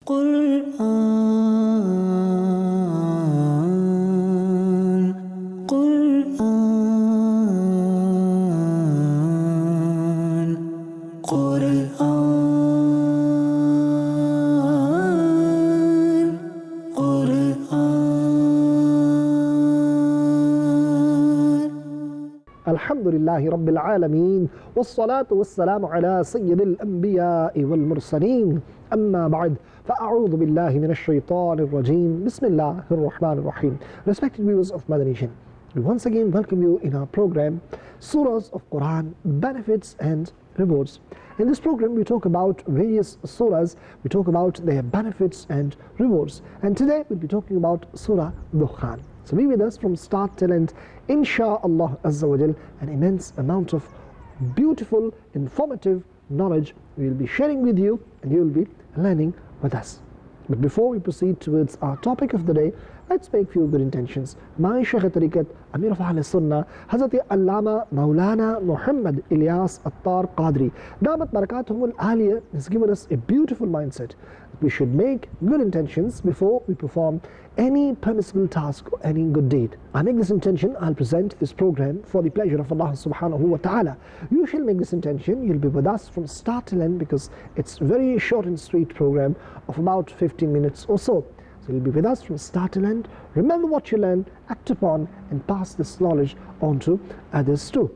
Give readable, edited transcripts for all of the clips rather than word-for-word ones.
قرآن قرآن قرآن قرآن الحمد لله رب العالمين والصلاة والسلام على سيد الأنبياء والمرسلين أما بعد فأعوذ بالله من الشيطان الرجيم بسم الله الرحمن الرحيم. Respected viewers of Madani Channel, we once again welcome you in our program Surahs of Quran, Benefits and Rewards. In this program we talk about various surahs, we talk about their benefits and rewards, and today we'll be talking about Surah Ad-Dukhan. So be with us from start till end, insha'Allah Azza wa Jal. An immense amount of beautiful, informative knowledge we will be sharing with you, and you will be learning with us. But before we proceed towards our topic of the day, let's make few good intentions. My Shaykh Tariqat, Amir of Ahl Sunnah, Hazrat Allama Maulana Muhammad Ilyas Attar Qadri, Damat Barakatuhum Al-Aliyah, has given us a beautiful mindset. We should make good intentions before we perform any permissible task or any good deed. I make this intention, I'll present this program for the pleasure of Allah subhanahu wa ta'ala. You shall make this intention, you'll be with us from start till end, because it's a very short and sweet program of about 15 minutes or so. So you'll be with us from start till end. Remember what you learn, act upon, and pass this knowledge on to others too.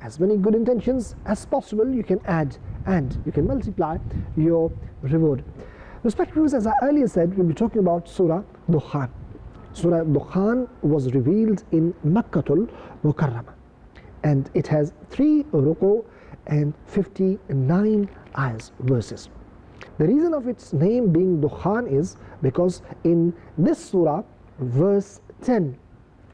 As many good intentions as possible you can add, and you can multiply your reward. Respected viewers, as I earlier said, we'll be talking about Surah Ad-Dukhan. Surah Ad-Dukhan was revealed in Makkatul Mukarramah, and it has 3 ruku and 59 ayahs, verses. The reason of its name being Dukhan is because in this surah, verse 10,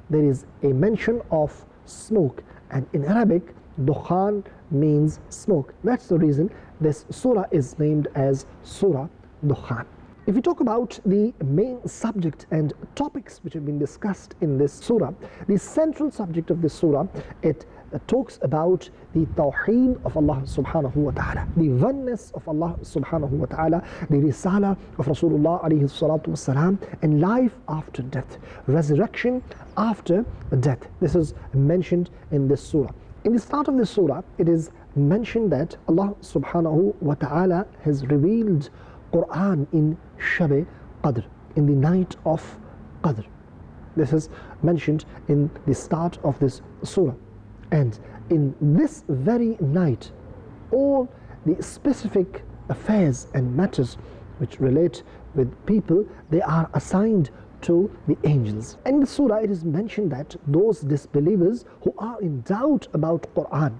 there is a mention of smoke, and in Arabic, Dukhan means smoke. That's the reason this surah is named as Surah Ad-Dukhan. If we talk about the main subject and topics which have been discussed in this surah, the central subject of this surah, it talks about the tawheed of Allah subhanahu wa ta'ala, the oneness of Allah subhanahu wa ta'ala, the risala of Rasulullah alayhi salatu wasalam, and life after death, resurrection after death. This is mentioned in this surah. In the start of this surah, it is mentioned that Allah subhanahu wa ta'ala has revealed Quran in Shab Qadr, in the night of Qadr. This is mentioned in the start of this surah. And in this very night, all the specific affairs and matters which relate with people, they are assigned to the angels. In the surah, it is mentioned that those disbelievers who are in doubt about Quran,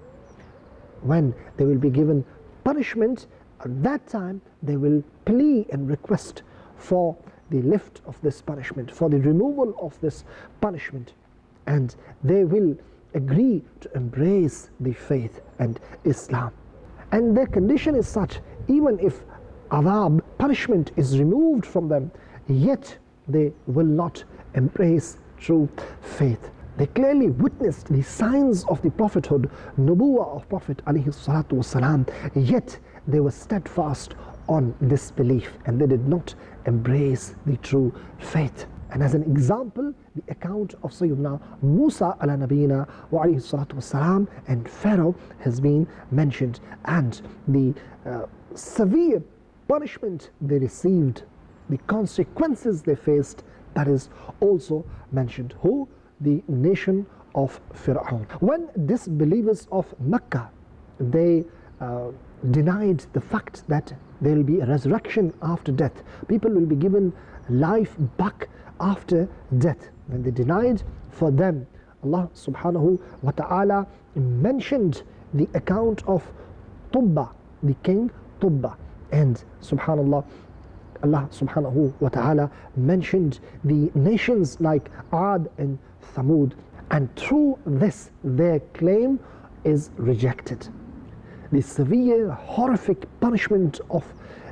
when they will be given punishment, at that time they will plea and request for the lift of this punishment, for the removal of this punishment, and they will agree to embrace the faith and Islam. And their condition is such, even if adhab, punishment, is removed from them, yet they will not embrace true faith. They clearly witnessed the signs of the prophethood, nubuwwah of Prophet alayhi salatu wasalam, yet they were steadfast on disbelief, and they did not embrace the true faith. And as an example, the account of Sayyidina Musa ala nabiyina wa alayhi salatu wasalam and Pharaoh has been mentioned, and the severe punishment they received, the consequences they faced, that is also mentioned. Who? The nation of Fir'aun. When disbelievers of Mecca, they denied the fact that there will be a resurrection after death, people will be given life back after death. When they denied, for them Allah subhanahu wa ta'ala mentioned the account of Tubba, the king Tubba, and subhanallah, Allah subhanahu wa ta'ala mentioned the nations like Ad and Thamud, and through this their claim is rejected. The severe, horrific punishment of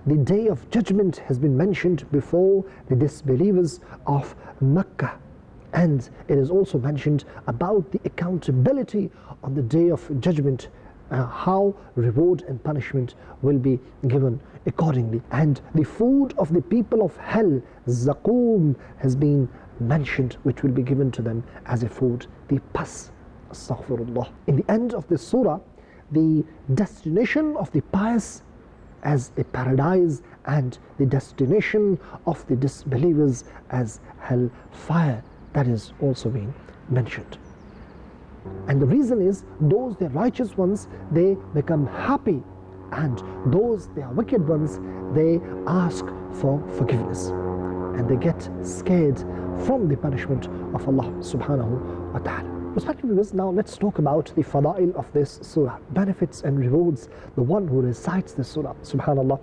the day of judgment has been mentioned before the disbelievers of Mecca, and it is also mentioned about the accountability on the day of judgment how reward and punishment will be given accordingly. And the food of the people of hell, Zaqum, has been mentioned, which will be given to them as a food, the pus. Astaghfirullah. In the end of this surah, the destination of the pious as a paradise and the destination of the disbelievers as hellfire, that is also being mentioned. And the reason is, those the righteous ones, they become happy, and those they are wicked ones, they ask for forgiveness and they get scared from the punishment of Allah subhanahu wa ta'ala. Respected viewers, now let's talk about the fada'il of this surah, benefits and rewards the one who recites this surah. Subhanallah.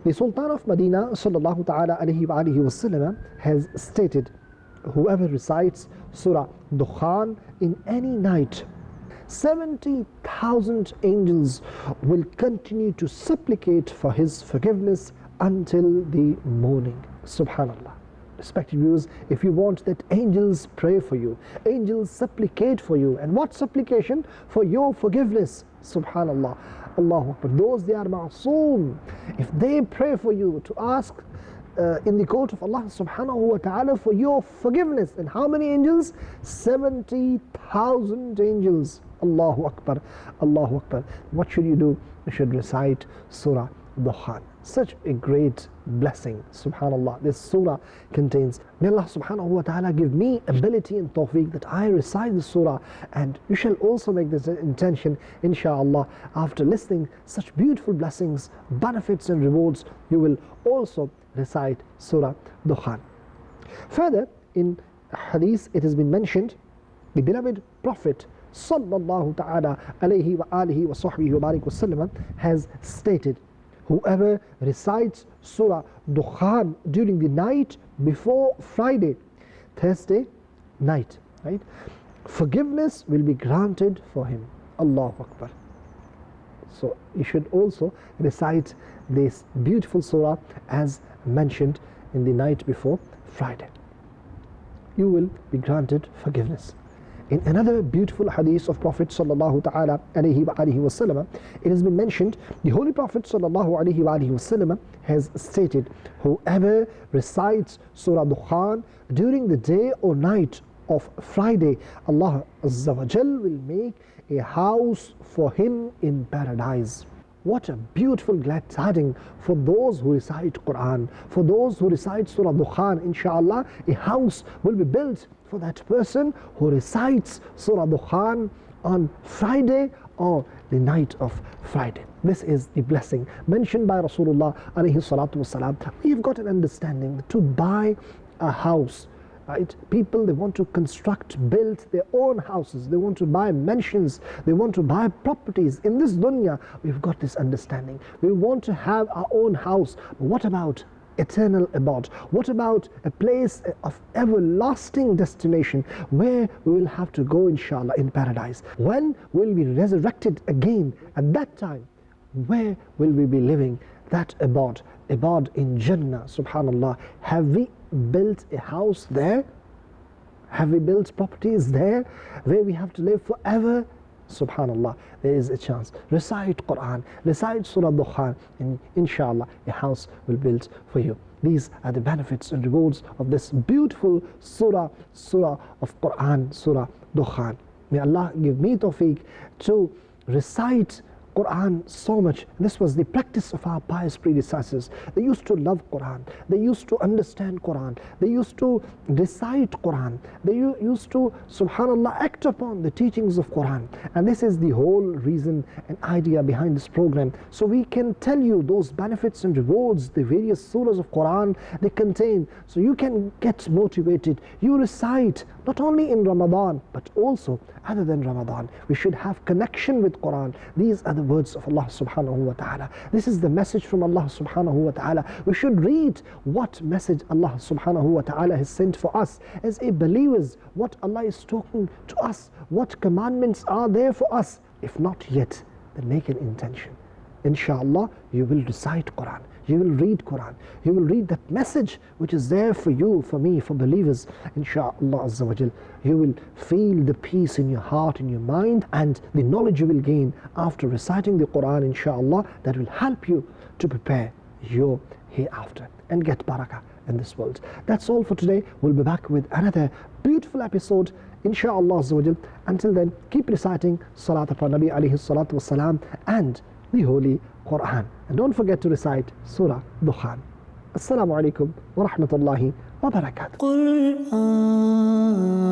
The Sultan of Medina sallallahu ta'ala alayhi wa alihi wasallam has stated, whoever recites Surah Dukhan in any night, 70,000 angels will continue to supplicate for his forgiveness until the morning. Subhanallah. Respected viewers, if you want that angels pray for you, angels supplicate for you, and what supplication? For your forgiveness. Subhanallah. Allahu Akbar. Those they are ma'soom, if they pray for you to ask in the court of Allah subhanahu wa ta'ala for your forgiveness, and how many angels? 70,000 angels. Allahu Akbar. Allahu Akbar. What should you do? You should recite Surah Dukhan. Such a great blessing. Subhanallah. This surah contains, may Allah subhanahu wa ta'ala give me ability and tawfiq that I recite the surah, and you shall also make this intention, inshaAllah. After listening such beautiful blessings, benefits and rewards, you will also recite Surah Dukhan. Further, in hadith it has been mentioned, the beloved Prophet sallallahu ta'ala alayhi wa alihi wa sahbihi wa barik wa sallam has stated, whoever recites Surah Dukhan during the night before Friday, Thursday night, right, forgiveness will be granted for him. Allahu Akbar. So you should also recite this beautiful surah as mentioned in the night before Friday. You will be granted forgiveness. In another beautiful hadith of Prophet sallallahu ta'ala alayhi wa alihi wasallam, it has been mentioned, the Holy Prophet sallallahu alayhi wa alihi wasallam has stated, whoever recites Surah Dukhan during the day or night of Friday, Allah Azza wa Jal will make a house for him in paradise. What a beautiful glad tidings for those who recite Quran, for those who recite Surah Dukhan. Inshallah, a house will be built for that person who recites Surah Dukhan on Friday or the night of Friday. This is the blessing mentioned by Rasulullah alayhi salatu wasalam. We've got an understanding to buy a house, right? People, they want to construct, build their own houses, they want to buy mansions, they want to buy properties. In this dunya, we've got this understanding. We want to have our own house. But what about eternal abode? What about a place of everlasting destination where we will have to go, inshallah, in paradise? When will we be resurrected again? At that time, where will we be living? That abode in Jannah. Subhanallah. Have we built a house there? Have we built properties there where we have to live forever? Subhanallah, there is a chance. Recite Quran, recite Surah Dukhan, and inshallah a house will be built for you. These are the benefits and rewards of this beautiful surah of Quran, Surah Dukhan. May Allah give me tawfiq to recite Quran so much. This was the practice of our pious predecessors. They used to love Quran, they used to understand Quran, they used to recite Quran, they used to, subhanallah, act upon the teachings of Quran. And this is the whole reason and idea behind this program, so we can tell you those benefits and rewards the various surahs of Quran they contain, so you can get motivated. You recite not only in Ramadan but also other than Ramadan. We should have connection with Quran. These are the words of Allah subhanahu wa ta'ala. This is the message from Allah subhanahu wa ta'ala. We should read what message Allah subhanahu wa ta'ala has sent for us as a believers, what Allah is talking to us, what commandments are there for us. If not yet, then make an intention. Inshallah, you will recite Quran. you will read Quran, you will read that message which is there for you, for me, for believers, inshaAllah Azza wa Jal. You will feel the peace in your heart, in your mind, and the knowledge you will gain after reciting the Quran, inshaAllah, that will help you to prepare your hereafter and get barakah in this world. That's all for today. We'll be back with another beautiful episode, inshaAllah Azza wa Jal. Until then, keep reciting Salat upon Nabi alayhi salatu wasalam and the Holy Quran. And don't forget to recite Surah Ad-Dukhan. Assalamu alaikum wa rahmatullahi wa barakatuh. Quran